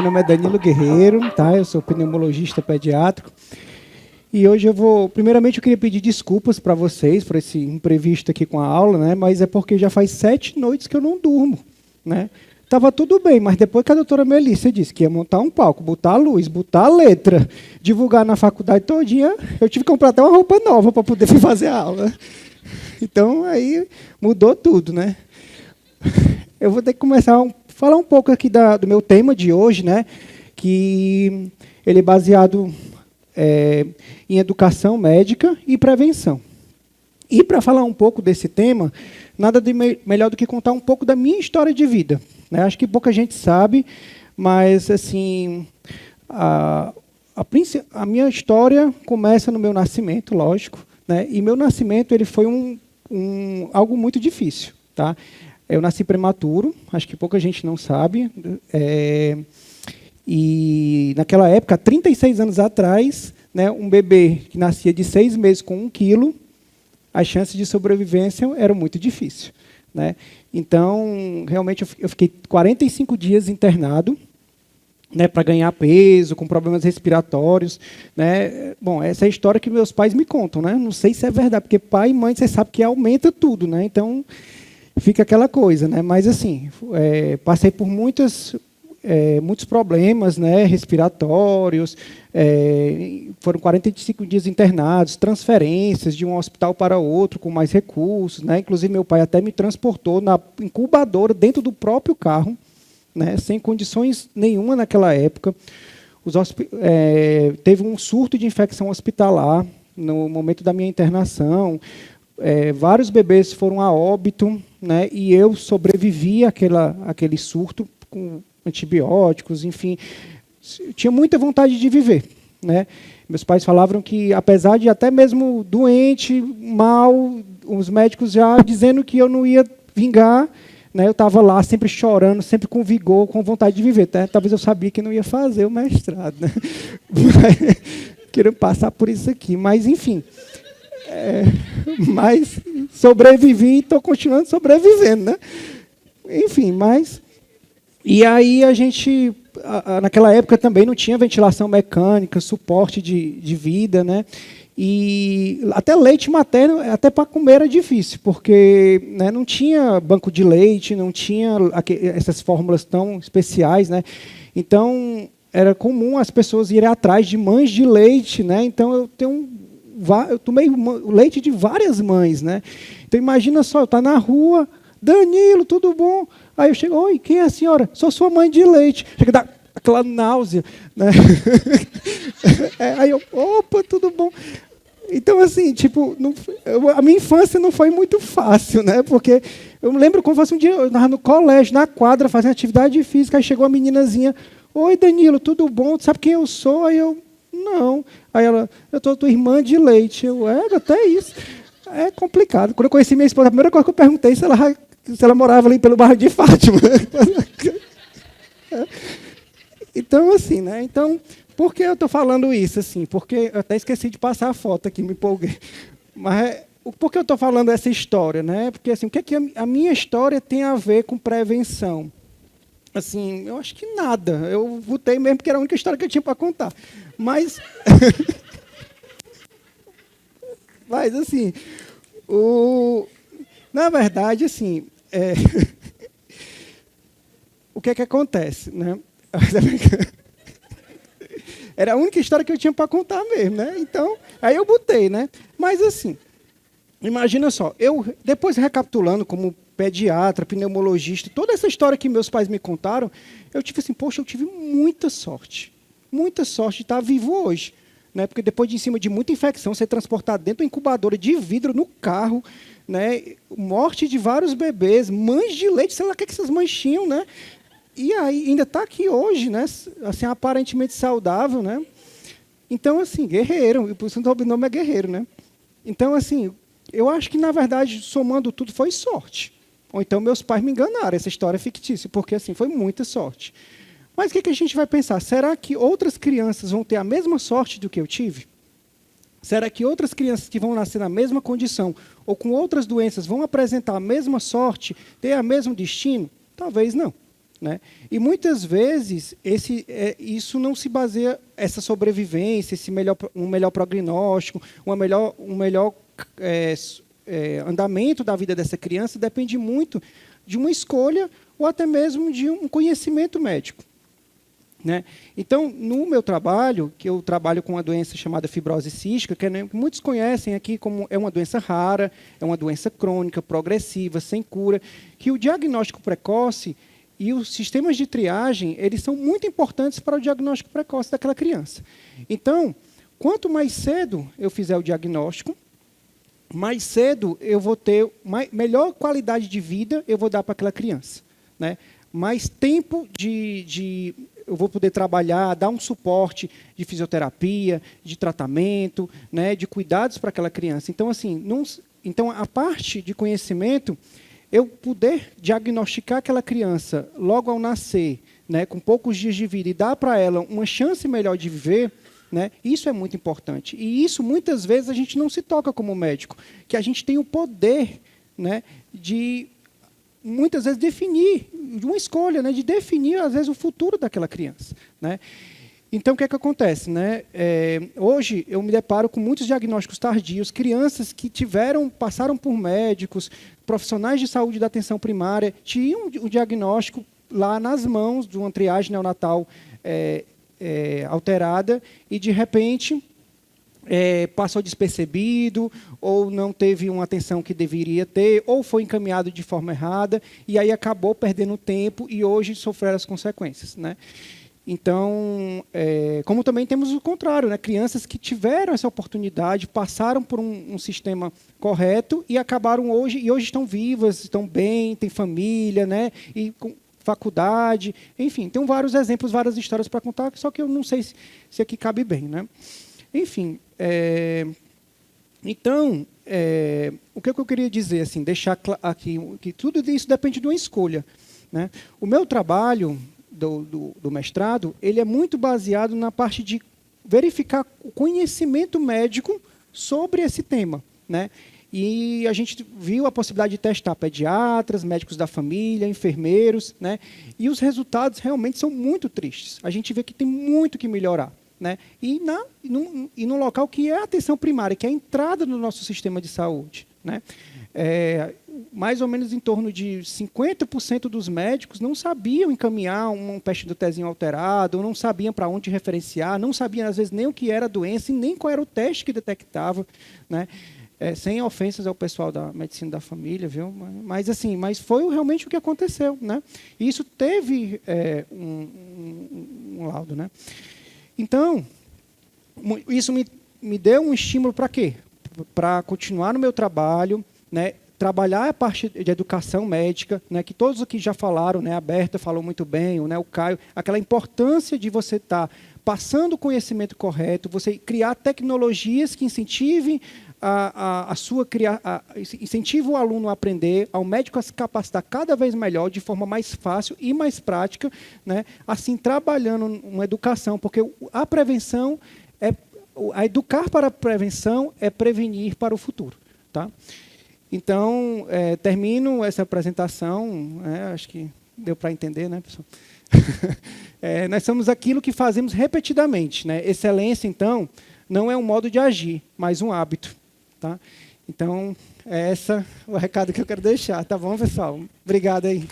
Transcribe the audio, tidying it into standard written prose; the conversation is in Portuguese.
meu nome é Danilo Guerreiro, tá? Eu sou pneumologista pediátrico. E hoje primeiramente eu queria pedir desculpas para vocês por esse imprevisto aqui com a aula, né? Mas é porque já faz 7 noites que eu não durmo, né? Tava tudo bem, mas depois que a doutora Melissa disse que ia montar um palco, botar a luz, botar a letra, divulgar na faculdade todinha, eu tive que comprar até uma roupa nova para poder fazer a aula. Então, aí mudou tudo, né? Eu vou ter que começar a falar um pouco aqui do meu tema de hoje, né? Que ele é baseado em educação médica e prevenção. E para falar um pouco desse tema, nada melhor do que contar um pouco da minha história de vida, né? Acho que pouca gente sabe, mas assim, a minha história começa no meu nascimento, lógico, né? E meu nascimento ele foi algo muito difícil, tá? Eu nasci prematuro, acho que pouca gente não sabe. E naquela época, 36 anos atrás, né, um bebê que nascia de 6 meses com 1 quilo, as chances de sobrevivência eram muito difíceis, né? Então, realmente, eu fiquei 45 dias internado, né, para ganhar peso, com problemas respiratórios, né? Bom, essa é a história que meus pais me contam, né? Não sei se é verdade, porque pai e mãe, você sabe que aumenta tudo, né? Então, fica aquela coisa, né? Mas, assim, passei por muitos problemas, né, respiratórios, foram 45 dias internados, transferências de um hospital para outro com mais recursos, né? Inclusive, meu pai até me transportou na incubadora dentro do próprio carro, né, sem condições nenhuma naquela época. Teve um surto de infecção hospitalar no momento da minha internação. Vários bebês foram a óbito, né, e eu sobrevivi àquele surto com antibióticos, enfim. Eu tinha muita vontade de viver, né? Meus pais falavam que, apesar de até mesmo doente, mal, os médicos já dizendo que eu não ia vingar, né, eu estava lá sempre chorando, sempre com vigor, com vontade de viver. Tá? Talvez eu sabia que não ia fazer o mestrado, né? Queria passar por isso aqui, mas, enfim. Mas sobrevivi e estou continuando sobrevivendo, né? Enfim, mas... E aí a gente, naquela época também não tinha ventilação mecânica, suporte de vida, né? E até leite materno, até para comer era difícil, porque, né, não tinha banco de leite, não tinha essas fórmulas tão especiais, né? Então, era comum as pessoas irem atrás de mães de leite, né? Então, eu tomei leite de várias mães, né? Então, imagina só, eu estou na rua, Danilo, tudo bom? Aí eu chego, oi, quem é a senhora? Sou sua mãe de leite. Chega a dar aquela náusea, né? Aí eu, opa, tudo bom? Então, assim, tipo, a minha infância não foi muito fácil, né? Porque eu me lembro como fosse um dia, eu estava no colégio, na quadra, fazendo atividade física, aí chegou uma meninazinha, oi, Danilo, tudo bom? Tu sabe quem eu sou? Aí eu, não. Aí ela, eu sou tua irmã de leite. Eu, até isso. É complicado. Quando eu conheci minha esposa, a primeira coisa que eu perguntei se ela morava ali pelo bairro de Fátima. Então, assim, né? Então, por que eu estou falando isso? Assim, porque eu até esqueci de passar a foto aqui, me empolguei. Mas por que eu estou falando essa história? Né? Porque assim, o que é que a minha história tem a ver com prevenção? Assim, eu acho que nada. Eu votei mesmo porque era a única história que eu tinha para contar. Mas, mas assim, na verdade, assim, o que é que acontece, né? Era a única história que eu tinha para contar mesmo, né? Então, aí eu botei, né? Mas assim, imagina só, eu depois recapitulando como pediatra, pneumologista, toda essa história que meus pais me contaram, eu tive assim, poxa, eu tive muita sorte de estar vivo hoje, né? Porque depois de em cima de muita infecção, ser transportado dentro de uma incubadora de vidro no carro, né? Morte de vários bebês, mães de leite, sei lá o que essas mães tinham, né? E aí ainda está aqui hoje, né? Assim, aparentemente saudável, né? Então, assim, guerreiro, e por isso o sobrenome é Guerreiro, né? Então, assim, eu acho que, na verdade, somando tudo, foi sorte. Ou então meus pais me enganaram, essa história é fictícia, porque, assim, foi muita sorte. Mas o que a gente vai pensar? Será que outras crianças vão ter a mesma sorte do que eu tive? Será que outras crianças que vão nascer na mesma condição ou com outras doenças vão apresentar a mesma sorte, ter o mesmo destino? Talvez não. né? E muitas vezes isso não se baseia, essa sobrevivência, um melhor prognóstico, um melhor andamento da vida dessa criança depende muito de uma escolha ou até mesmo de um conhecimento médico, né? Então, no meu trabalho, que eu trabalho com uma doença chamada fibrose cística, que muitos conhecem aqui como é uma doença rara, é uma doença crônica, progressiva, sem cura, que o diagnóstico precoce e os sistemas de triagem, eles são muito importantes para o diagnóstico precoce daquela criança. Então, quanto mais cedo eu fizer o diagnóstico, mais cedo eu vou ter melhor qualidade de vida eu vou dar para aquela criança, né? Mais tempo eu vou poder trabalhar, dar um suporte de fisioterapia, de tratamento, né, de cuidados para aquela criança. Então, assim, então a parte de conhecimento, eu poder diagnosticar aquela criança logo ao nascer, né, com poucos dias de vida, e dar para ela uma chance melhor de viver, né, isso é muito importante. E isso, muitas vezes, a gente não se toca como médico, que a gente tem o poder, né, de, muitas vezes, definir, de uma escolha, né, de definir, às vezes, o futuro daquela criança, né? Então, o que é que acontece, né? Hoje, eu me deparo com muitos diagnósticos tardios, crianças que passaram por médicos, profissionais de saúde da atenção primária, tinham o diagnóstico lá nas mãos de uma triagem neonatal alterada e, de repente, passou despercebido, ou não teve uma atenção que deveria ter, ou foi encaminhado de forma errada, e aí acabou perdendo tempo e hoje sofreram as consequências, né? Então, como também temos o contrário, né? Crianças que tiveram essa oportunidade, passaram por um sistema correto e acabaram hoje estão vivas, estão bem, têm família, né? E com faculdade, enfim, tem vários exemplos, várias histórias para contar, só que eu não sei se aqui cabe bem, né? Enfim, então, o que eu queria dizer, assim, deixar aqui que tudo isso depende de uma escolha, né? O meu trabalho do mestrado, ele é muito baseado na parte de verificar o conhecimento médico sobre esse tema, né? E a gente viu a possibilidade de testar pediatras, médicos da família, enfermeiros, né? E os resultados realmente são muito tristes. A gente vê que tem muito que melhorar, né? E no local que é a atenção primária, que é a entrada no nosso sistema de saúde, né? Mais ou menos em torno de 50% dos médicos não sabiam encaminhar um peste-do-tezinho alterado, ou não sabiam para onde referenciar, não sabiam, às vezes, nem o que era a doença e nem qual era o teste que detectava, né? Sem ofensas ao pessoal da medicina da família, viu? Mas foi realmente o que aconteceu, né? E isso teve um laudo, né? Então, isso me deu um estímulo para quê? Para continuar no meu trabalho, né? Trabalhar a parte de educação médica, né? Que todos aqui já falaram, né? A Berta falou muito bem, né? O Caio, aquela importância de você estar passando o conhecimento correto, você criar tecnologias que incentivem incentiva o aluno a aprender, ao médico a se capacitar cada vez melhor, de forma mais fácil e mais prática, né? Assim, trabalhando uma educação, porque a prevenção a educar para a prevenção é prevenir para o futuro, tá? Então, termino essa apresentação, acho que deu para entender, né, pessoal? Nós somos aquilo que fazemos repetidamente, né? Excelência, então, não é um modo de agir, mas um hábito, tá? Então, esse é o recado que eu quero deixar, tá bom, pessoal? Obrigado aí.